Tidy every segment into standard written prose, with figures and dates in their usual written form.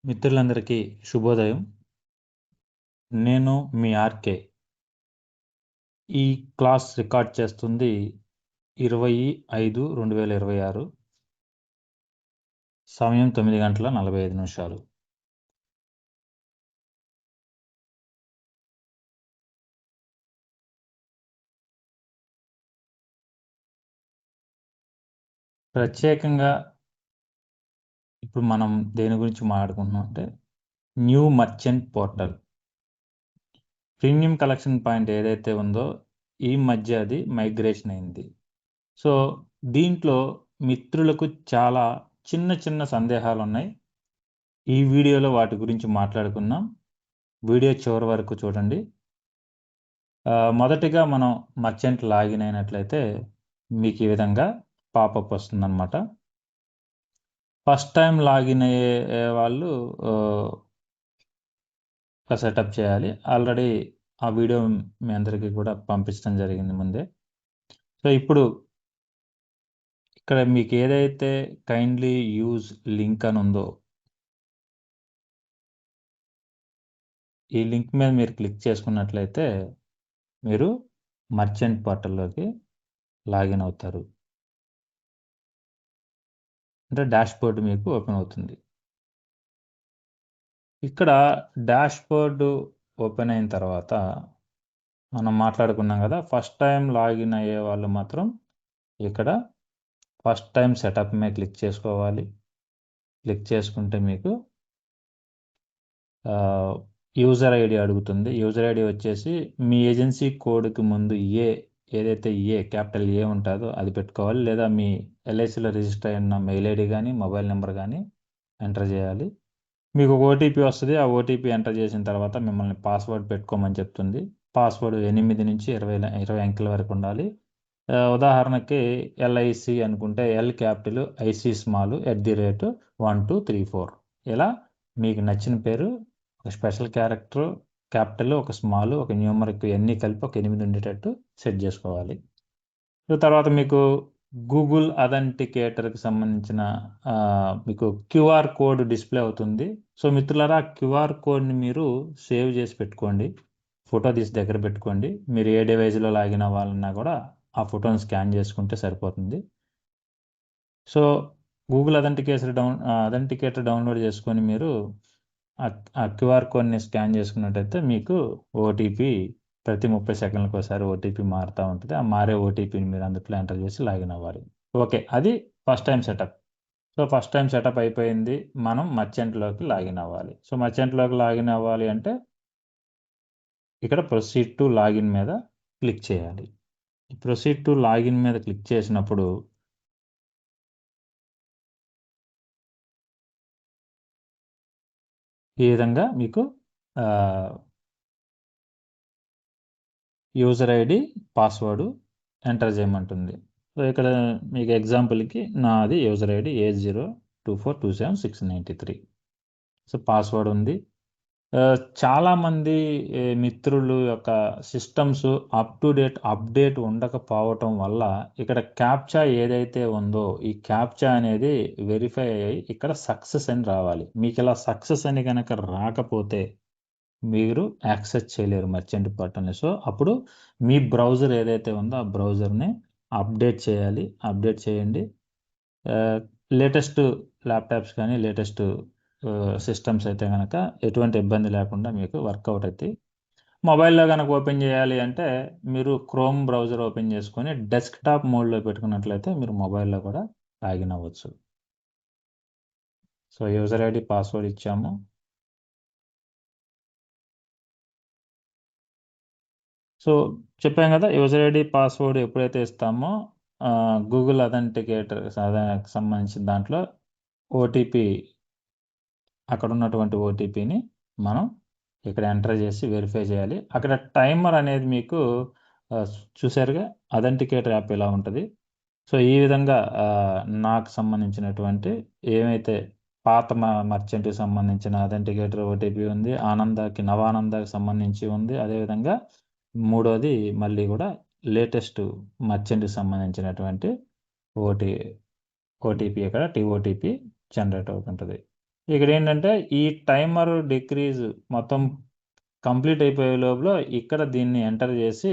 మిత్రులందరికీ శుభోదయం. నేను మీ ఆర్‌కే. ఈ క్లాస్ రికార్డ్ చేస్తుంది 20/5/2026. సమయం 9:45. ప్రత్యేకంగా ఇప్పుడు మనం దేని గురించి మాట్లాడుకుంటున్నాం అంటే new merchant portal. Premium collection point ఏదైతే ఉందో ఈ మధ్య అది మైగ్రేషన్ అయింది. సో దీంట్లో మిత్రులకు చాలా చిన్న సందేహాలు ఉన్నాయి. ఈ వీడియోలో వాటి గురించి మాట్లాడుకుందాం. వీడియో చివరి వరకు చూడండి. మొదటిగా మనం మర్చెంట్ లాగిన్ అయినట్లయితే మీకు ఈ విధంగా పాపప్ వస్తుందన్నమాట. ఫస్ట్ టైం లాగిన్ అయ్యే వాళ్ళు సెటప్ చేయాలి. ఆల్రెడీ ఆ వీడియో మీ అందరికీ కూడా పంపించడం జరిగింది ముందే. సో ఇప్పుడు ఇక్కడ మీకు ఏదైతే కైండ్లీ యూజ్ లింక్ అని ఉందో ఈ లింక్ మీద మీరు క్లిక్ చేసుకున్నట్లయితే మీరు మర్చెంట్ పోర్టల్లోకి లాగిన్ అవుతారు. అంటే డాష్బోర్డ్ మీకు ఓపెన్ అవుతుంది. ఇక్కడ డాష్బోర్డ్ ఓపెన్ అయిన తర్వాత మనం మాట్లాడుకున్నాం కదా, ఫస్ట్ టైం లాగిన్ అయ్యే వాళ్ళు మాత్రం ఇక్కడ ఫస్ట్ టైం సెటప్ మీద క్లిక్ చేసుకోవాలి. క్లిక్ చేసుకుంటే మీకు యూజర్ ఐడి అడుగుతుంది. యూజర్ ఐడి వచ్చేసి మీ ఏజెన్సీ కోడ్కి ముందు ఏదైతే క్యాపిటల్ ఏ ఉంటుందో అది పెట్టుకోవాలి, లేదా మీ ఎల్ఐసిలో రిజిస్టర్ అయిన మెయిల్ ఐడి కానీ మొబైల్ నెంబర్ కానీ ఎంటర్ చేయాలి. మీకు ఒక ఓటీపీ వస్తుంది. ఆ ఓటీపీ ఎంటర్ చేసిన తర్వాత మిమ్మల్ని పాస్వర్డ్ పెట్టుకోమని చెప్తుంది. పాస్వర్డ్ 8 నుంచి 20 అంకెల వరకు ఉండాలి. ఉదాహరణకి ఎల్ఐసి అనుకుంటే ఎల్ క్యాపిటల్, ఐసి స్మాల్, @1234 ఇలా మీకు నచ్చిన పేరు, ఒక స్పెషల్ క్యారెక్టర్, క్యాపిటల్, ఒక స్మాల్, ఒక న్యూమరిక్ అన్నీ కలిపి ఒక 8 ఉండేటట్టు సెట్ చేసుకోవాలి. తర్వాత మీకు గూగుల్ అథెంటికేటర్కి సంబంధించిన మీకు క్యూఆర్ కోడ్ డిస్ప్లే అవుతుంది. సో మిత్రులారా, క్యూఆర్ కోడ్ని మీరు సేవ్ చేసి పెట్టుకోండి. ఫోటో తీసి దగ్గర పెట్టుకోండి. మీరు ఏ డివైజ్లో లాగిన్ అవ్వాలన్నా కూడా ఆ ఫోటోని స్కాన్ చేసుకుంటే సరిపోతుంది. సో గూగుల్ అథెంటికేటర్ డౌన్లోడ్ చేసుకొని మీరు ఆ క్యూఆర్ కోడ్ని స్కాన్ చేసుకున్నట్టయితే మీకు ఓటీపీ ప్రతి 30 సెకండ్లకు ఒకసారి ఓటీపీ మారుతూ ఉంటుంది. ఆ మారే ఓటీపీని మీరు అందులో ఎంటర్ చేసి లాగిన్ అవ్వాలి. ఓకే, అది first time setup. So first time setup అయిపోయింది. మనం మర్చెంట్లోకి లాగిన్ అవ్వాలి. సో మర్చెంట్లోకి లాగిన్ అవ్వాలి అంటే ఇక్కడ ప్రొసీడ్ టు లాగిన్ మీద క్లిక్ చేయాలి. ప్రొసీడ్ టు లాగిన్ మీద క్లిక్ చేసినప్పుడు ఈ విధంగా మీకు యూజర్ ఐడి, పాస్వర్డ్ ఎంటర్ చేయమంటుంది. సో ఇక్కడ మీకు ఎగ్జాంపుల్కి నాది యూజర్ ఐడి 8024276993. సో పాస్వర్డ్ ఉంది. చాలామంది మిత్రులు యొక్క సిస్టమ్స్ అప్డేట్ ఉండకపోవటం వల్ల ఇక్కడ క్యాప్చా ఏదైతే ఉందో ఈ క్యాప్చా అనేది వెరిఫై అయ్యి ఇక్కడ సక్సెస్ అని రావాలి. మీకు ఇలా సక్సెస్ అని కనుక రాకపోతే మీరు యాక్సెస్ చేయలేరు మర్చెంట్ పోర్టల్ని. సో అప్పుడు మీ బ్రౌజర్ ఏదైతే ఉందో ఆ బ్రౌజర్ని అప్డేట్ చేయాలి. అప్డేట్ చేయండి. లేటెస్ట్ ల్యాప్టాప్స్ కానీ లేటెస్ట్ సిస్టమ్స్ అయితే కనుక ఎటువంటి ఇబ్బంది లేకుండా మీకు వర్కౌట్ అవుతాయి. మొబైల్లో కనుక ఓపెన్ చేయాలి అంటే మీరు క్రోమ్ బ్రౌజర్ ఓపెన్ చేసుకొని డెస్క్టాప్ మోడ్లో పెట్టుకున్నట్లయితే మీరు మొబైల్లో కూడా లాగిన్ అవ్వచ్చు. సో యూజర్ ఐడి, పాస్వర్డ్ ఇచ్చాము. సో చెప్పాం కదా, యూజర్ ఐడి, పాస్వర్డ్ ఎప్పుడైతే ఇస్తామో గూగుల్ అథెంటికేటర్ సంబంధించిన దాంట్లో ఓటీపీ, అక్కడ ఉన్నటువంటి ఓటీపీని మనం ఇక్కడ ఎంటర్ చేసి వెరిఫై చేయాలి. అక్కడ టైమర్ అనేది మీకు చూసారుగా, అథెంటికేటర్ యాప్ ఇలా ఉంటుంది. సో ఈ విధంగా నాకు సంబంధించినటువంటి ఏమైతే పాత మర్చెంట్కి సంబంధించిన అథెంటికేటర్ ఓటీపీ ఉంది, నవానందకి సంబంధించి ఉంది. అదేవిధంగా మూడోది మళ్ళీ కూడా లేటెస్ట్ మర్చెంట్కి సంబంధించినటువంటి ఓటీపీ ఇక్కడ టీఓటీపీ జనరేట్ అవుతుంటుంది. ఇక్కడ ఏంటంటే ఈ టైమర్ డిక్రీజ్ మొత్తం కంప్లీట్ అయిపోయే లోపల ఇక్కడ దీన్ని ఎంటర్ చేసి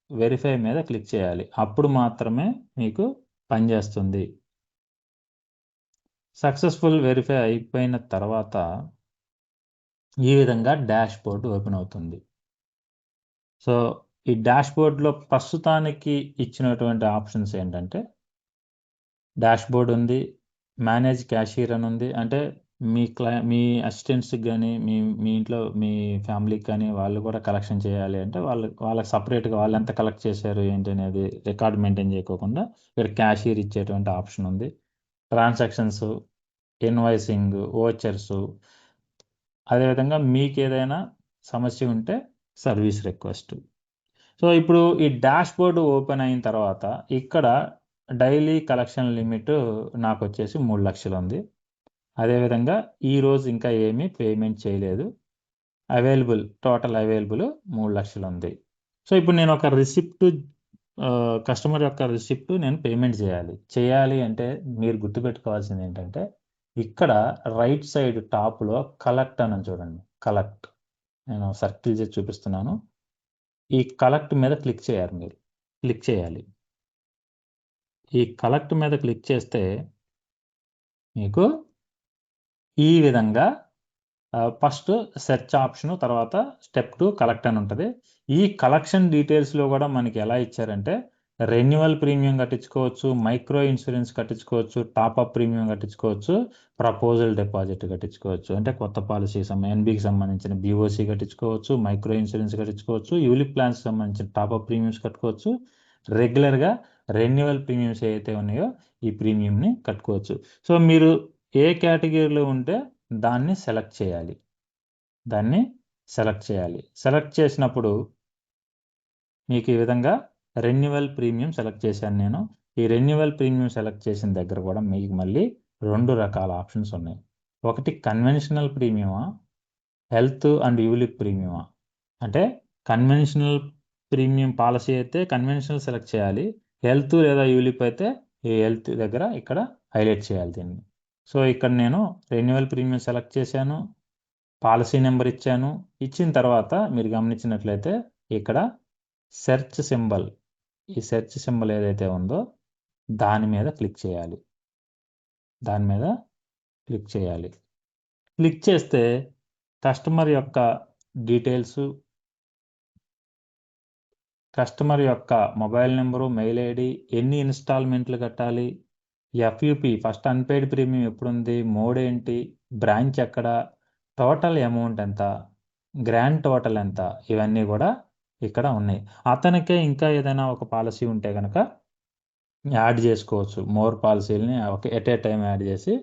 వెరిఫై మీద క్లిక్ చేయాలి. అప్పుడు మాత్రమే మీకు పనిచేస్తుంది. సక్సెస్ఫుల్ వెరిఫై అయిపోయిన తర్వాత ఈ విధంగా డాష్ బోర్డ్ ఓపెన్ అవుతుంది. సో ఈ డాష్ బోర్డ్లో ప్రస్తుతానికి ఇచ్చినటువంటి ఆప్షన్స్ ఏంటంటే డాష్ బోర్డ్ ఉంది, మేనేజ్ క్యాషియర్ అని ఉంది. అంటే మీ అసిస్టెంట్స్కి కానీ మీ ఇంట్లో మీ ఫ్యామిలీకి కానీ వాళ్ళు కూడా కలెక్షన్ చేయాలి అంటే వాళ్ళకి సపరేట్గా వాళ్ళు ఎంత కలెక్ట్ చేశారు ఏంటి అనేది రికార్డ్ మెయింటైన్ చేయకోకుండా ఇక్కడ క్యాషియర్ ఇచ్చేటువంటి ఆప్షన్ ఉంది. ట్రాన్సాక్షన్స్, ఇన్వాయిసింగ్, ఓచర్స్, అదేవిధంగా మీకు ఏదైనా సమస్య ఉంటే సర్వీస్ రిక్వెస్ట్. సో ఇప్పుడు ఈ డాష్ బోర్డు ఓపెన్ అయిన తర్వాత ఇక్కడ డైలీ కలెక్షన్ లిమిట్ నాకు వచ్చేసి 3 లక్షలు ఉంది. అదేవిధంగా ఈరోజు ఇంకా ఏమీ పేమెంట్ చేయలేదు. టోటల్ అవైలబుల్ 3 లక్షలు ఉంది. సో ఇప్పుడు నేను ఒక కస్టమర్ యొక్క రిసిప్ట్ నేను పేమెంట్ చేయాలి అంటే మీరు గుర్తుపెట్టుకోవాల్సింది ఏంటంటే ఇక్కడ రైట్ సైడ్ టాప్లో కలెక్ట్ అని చూడండి. కలెక్ట్ నేను సర్కిల్ చేసి చూపిస్తున్నాను. ఈ కలెక్ట్ మీద క్లిక్ చేయాలి. ఈ కలెక్ట్ మీద క్లిక్ చేస్తే మీకు ఈ విధంగా ఫస్ట్ సెర్చ్ ఆప్షన్, తర్వాత స్టెప్ 2 కలెక్ట్ అని ఉంటుంది. ఈ కలెక్షన్ డీటెయిల్స్లో కూడా మనకి ఎలా ఇచ్చారంటే రెన్యువల్ ప్రీమియం కట్టించుకోవచ్చు, మైక్రో ఇన్సూరెన్స్ కట్టించుకోవచ్చు, టాప్అప్ ప్రీమియం కట్టించుకోవచ్చు, ప్రపోజల్ డిపాజిట్ కట్టించుకోవచ్చు. అంటే కొత్త పాలసీ ఎన్బికి సంబంధించిన బీఓసీ కట్టించుకోవచ్చు, మైక్రో ఇన్సూరెన్స్ కట్టించుకోవచ్చు, యూలిప్ ప్లాన్స్ సంబంధించిన టాప్అప్ ప్రీమియమ్స్ కట్టుకోవచ్చు, రెగ్యులర్గా రెన్యువల్ ప్రీమియమ్స్ ఏవైతే ఉన్నాయో ఈ ప్రీమియంని కట్టుకోవచ్చు. సో మీరు ఏ కేటగిరీలో ఉంటే దాన్ని సెలెక్ట్ చేయాలి. సెలెక్ట్ చేసినప్పుడు మీకు ఈ విధంగా రెన్యువల్ ప్రీమియం సెలెక్ట్ చేశాను నేను. ఈ రెన్యువల్ ప్రీమియం సెలెక్ట్ చేసిన దగ్గర కూడా మీకు మళ్ళీ 2 రకాల ఆప్షన్స్ ఉన్నాయి. ఒకటి కన్వెన్షనల్ ప్రీమియమా, హెల్త్ అండ్ యూలిప్ ప్రీమియమా. అంటే కన్వెన్షనల్ ప్రీమియం పాలసీ అయితే కన్వెన్షనల్ సెలెక్ట్ చేయాలి. హెల్త్ లేదా యూలిప్ అయితే ఈ హెల్త్ దగ్గర ఇక్కడ హైలైట్ చేయాలి దీన్ని. సో ఇక్కడ నేను రెన్యువల్ ప్రీమియం సెలెక్ట్ చేశాను, పాలసీ నెంబర్ ఇచ్చాను. ఇచ్చిన తర్వాత మీరు గమనించినట్లయితే ఇక్కడ సెర్చ్ సింబల్, ఈ సెర్చ్ సింబల్ ఏదైతే ఉందో దాని మీద క్లిక్ చేయాలి. క్లిక్ చేస్తే కస్టమర్ యొక్క డీటెయిల్స్, కస్టమర్ యొక్క మొబైల్ నెంబరు, మెయిల్ ఐడి, ఎన్ని ఇన్స్టాల్మెంట్లు కట్టాలి, ఎఫ్యూపీ ఫస్ట్ అన్పెయిడ్ ప్రీమియం ఎప్పుడుంది, మోడ్ ఏంటి, బ్రాంచ్ ఎక్కడ, టోటల్ అమౌంట్ ఎంత, గ్రాండ్ టోటల్ ఎంత, ఇవన్నీ కూడా ఇక్కడ ఉన్నాయి. అతనికే ఇంకా ఏదైనా ఒక పాలసీ ఉంటే కనుక యాడ్ చేసుకోవచ్చు. మోర్ పాలసీలని ఎట్ ఏ టైం యాడ్ చేసి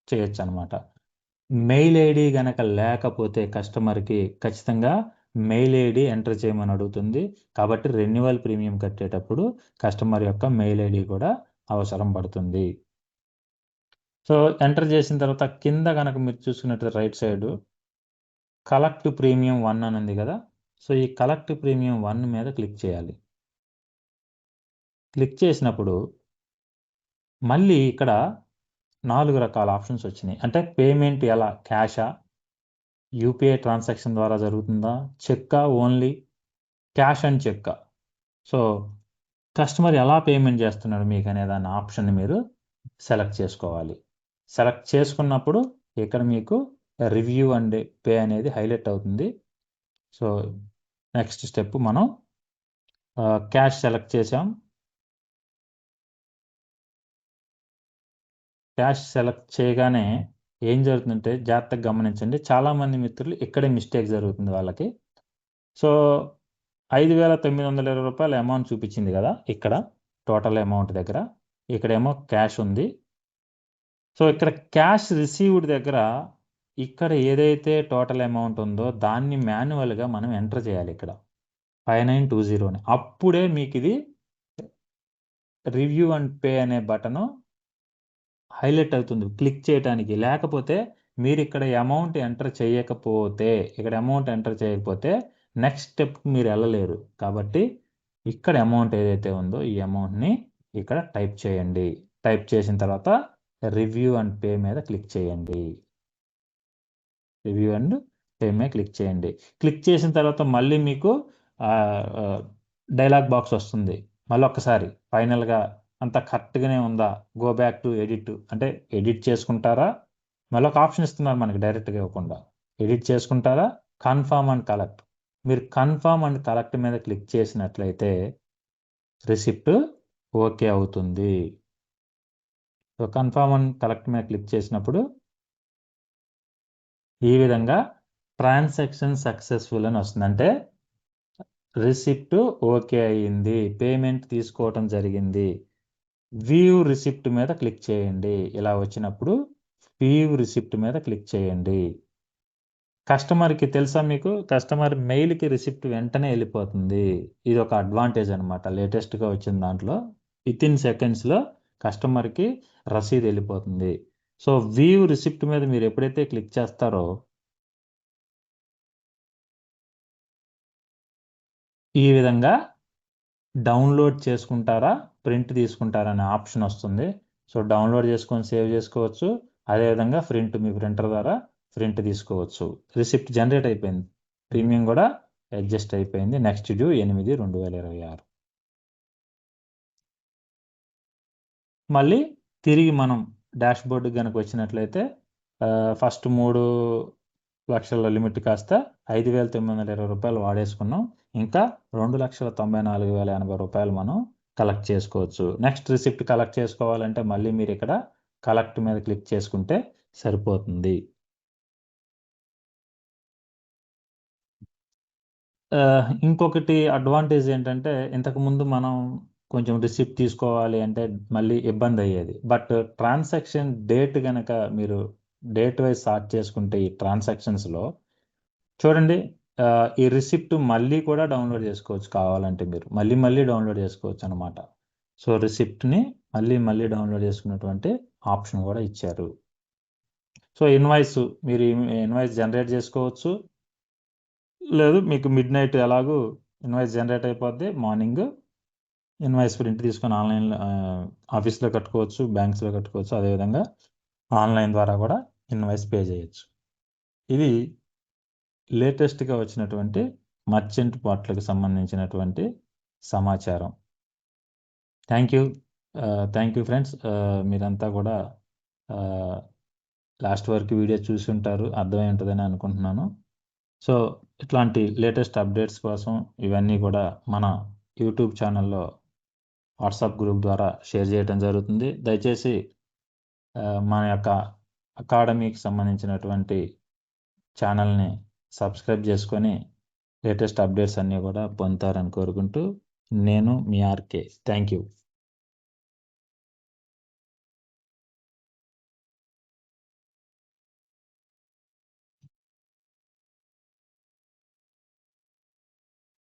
చేయొచ్చు అనమాట. మెయిల్ ఐడి కనుక లేకపోతే కస్టమర్కి ఖచ్చితంగా మెయిల్ ఐడి ఎంటర్ చేయమని అడుగుతుంది. కాబట్టి రెన్యువల్ ప్రీమియం కట్టేటప్పుడు కస్టమర్ యొక్క మెయిల్ ఐడి కూడా అవసరం పడుతుంది. సో ఎంటర్ చేసిన తర్వాత కింద కనుక మీరు చూసుకున్నట్టు రైట్ సైడ్ కలెక్ట్ ప్రీమియం 1 అని ఉంది కదా. సో ఈ కలెక్ట్ ప్రీమియం 1 మీద క్లిక్ చేయాలి. క్లిక్ చేసినప్పుడు మళ్ళీ ఇక్కడ 4 రకాల ఆప్షన్స్ వచ్చినాయి. అంటే పేమెంట్ ఎలా, క్యాషా, యూపీఐ ట్రాన్సాక్షన్ ద్వారా జరుగుతుందా, చెక్కా, ఓన్లీ క్యాష్ అండ్ చెక్కా. సో కస్టమర్ ఎలా పేమెంట్ చేస్తున్నాడు మీకు అనే దాని ఆప్షన్ మీరు సెలెక్ట్ చేసుకోవాలి. సెలెక్ట్ చేసుకున్నప్పుడు ఇక్కడ మీకు రివ్యూ అండ్ పే అనేది హైలైట్ అవుతుంది. సో నెక్స్ట్ స్టెప్ మనం క్యాష్ సెలెక్ట్ చేసాం. క్యాష్ సెలెక్ట్ చేయగానే ఏం జరుగుతుందంటే జాగ్రత్తగా గమనించండి. చాలామంది మిత్రులు ఇక్కడే మిస్టేక్ జరుగుతుంది వాళ్ళకి. సో 5,920 రూపాయల అమౌంట్ చూపించింది కదా ఇక్కడ టోటల్ అమౌంట్ దగ్గర. ఇక్కడేమో క్యాష్ ఉంది. సో ఇక్కడ క్యాష్ రిసీవ్డ్ దగ్గర ఇక్కడ ఏదైతే టోటల్ అమౌంట్ ఉందో దాన్ని మాన్యువల్గా మనం ఎంటర్ చేయాలి ఇక్కడ 5920 అని. అప్పుడే మీకు ఇది రివ్యూ అండ్ పే అనే బటను హైలైట్ అవుతుంది క్లిక్ చేయడానికి. లేకపోతే మీరు ఇక్కడ అమౌంట్ ఎంటర్ చేయకపోతే నెక్స్ట్ స్టెప్ మీరు వెళ్ళలేరు. కాబట్టి ఇక్కడ అమౌంట్ ఏదైతే ఉందో ఈ అమౌంట్ని ఇక్కడ టైప్ చేయండి. టైప్ చేసిన తర్వాత రివ్యూ అండ్ పే మీద క్లిక్ చేయండి. రివ్యూ అండ్ పేమే క్లిక్ చేయండి. క్లిక్ చేసిన తర్వాత మళ్ళీ మీకు డైలాగ్ బాక్స్ వస్తుంది. మళ్ళీ ఒక్కసారి ఫైనల్గా అంతా కరెక్ట్గానే ఉందా, గో బ్యాక్ టు ఎడిట్ అంటే ఎడిట్ చేసుకుంటారా, మళ్ళీ ఒక ఆప్షన్ ఇస్తున్నారు మనకి డైరెక్ట్గా ఇవ్వకుండా, ఎడిట్ చేసుకుంటారా, కన్ఫర్మ్ అండ్ కలెక్ట్. మీరు కన్ఫర్మ్ అండ్ కలెక్ట్ మీద క్లిక్ చేసినట్లయితే రిసిప్ట్ ఓకే అవుతుంది. సో కన్ఫర్మ్ అండ్ కలెక్ట్ మీద క్లిక్ చేసినప్పుడు ఈ విధంగా ట్రాన్సాక్షన్ సక్సెస్ఫుల్ అని వస్తుంది. అంటే రిసిప్ట్ ఓకే అయ్యింది, పేమెంట్ తీసుకోవటం జరిగింది. వ్యూ రిసిప్ట్ మీద క్లిక్ చేయండి. ఇలా వచ్చినప్పుడు వ్యూ రిసిప్ట్ మీద క్లిక్ చేయండి. కస్టమర్కి తెలుసా మీకు, కస్టమర్ మెయిల్కి రిసిప్ట్ వెంటనే వెళ్ళిపోతుంది. ఇది ఒక అడ్వాంటేజ్ అనమాట లేటెస్ట్గా వచ్చిన దాంట్లో. వితిన్ సెకండ్స్లో కస్టమర్కి రసీదు వెళ్ళిపోతుంది. సో వ్యూ రిసిప్ట్ మీద మీరు ఎప్పుడైతే క్లిక్ చేస్తారో ఈ విధంగా డౌన్లోడ్ చేసుకుంటారా, ప్రింట్ తీసుకుంటారా అనే ఆప్షన్ వస్తుంది. సో డౌన్లోడ్ చేసుకొని సేవ్ చేసుకోవచ్చు. అదేవిధంగా మీ ప్రింటర్ ద్వారా ప్రింట్ తీసుకోవచ్చు. రిసిప్ట్ జనరేట్ అయిపోయింది, ప్రీమియం కూడా అడ్జస్ట్ అయిపోయింది. Next due 8/2026. మళ్ళీ తిరిగి మనం డాష్ బోర్డు కనుక వచ్చినట్లయితే ఫస్ట్ 3 లక్షల లిమిట్ కాస్త 5,920 రూపాయలు వాడేసుకున్నాం. ఇంకా 2,94,080 రూపాయలు మనం కలెక్ట్ చేసుకోవచ్చు. నెక్స్ట్ రిసిప్ట్ కలెక్ట్ చేసుకోవాలంటే మళ్ళీ మీరు ఇక్కడ కలెక్ట్ మీద క్లిక్ చేసుకుంటే సరిపోతుంది. ఇంకొకటి అడ్వాంటేజ్ ఏంటంటే ఇంతకుముందు మనం కొంచెం రిసిప్ట్ తీసుకోవాలి అంటే మళ్ళీ ఇబ్బంది అయ్యేది. బట్ ట్రాన్సాక్షన్ డేట్ కనుక మీరు డేట్ వైజ్ సార్ట్ చేసుకుంటే ఈ ట్రాన్సాక్షన్స్లో చూడండి, ఈ రిసిప్ట్ మళ్ళీ కూడా డౌన్లోడ్ చేసుకోవచ్చు. కావాలంటే మీరు మళ్ళీ డౌన్లోడ్ చేసుకోవచ్చు అనమాట. సో రిసిప్ట్ని మళ్ళీ డౌన్లోడ్ చేసుకున్నటువంటి ఆప్షన్ కూడా ఇచ్చారు. సో మీరు ఇన్వాయిస్ జనరేట్ చేసుకోవచ్చు. లేదు మీకు మిడ్ నైట్ ఎలాగూ ఇన్వాయిస్ జనరేట్ అయిపోద్ది, మార్నింగ్ ఇన్వాయిస్ ప్రింట్ తీసుకొని ఆన్లైన్లో ఆఫీస్లో కట్టుకోవచ్చు, బ్యాంక్స్లో కట్టుకోవచ్చు. అదేవిధంగా ఆన్లైన్ ద్వారా కూడా ఇన్వాయిస్ పే చేయొచ్చు. ఇది లేటెస్ట్గా వచ్చినటువంటి మర్చెంట్ పోర్టల్కి సంబంధించినటువంటి సమాచారం. Thank you friends. మీరంతా కూడా లాస్ట్ వరకు వీడియో చూసి ఉంటారు, అర్థమై ఉంటుందని అనుకుంటున్నాను. సో ఇట్లాంటి లేటెస్ట్ అప్డేట్స్ కోసం ఇవన్నీ కూడా మన యూట్యూబ్ ఛానల్లో వాట్సాప్ గ్రూప్ ద్వారా షేర్ చేయడం జరుగుతుంది. దయచేసి మన యొక్క అకాడమీకి సంబంధించినటువంటి ఛానల్ని సబ్స్క్రైబ్ చేసుకొని లేటెస్ట్ అప్డేట్స్ అన్నీ కూడా పొందుతారని కోరుకుంటూ నేను మీ ఆర్కే. Thank you.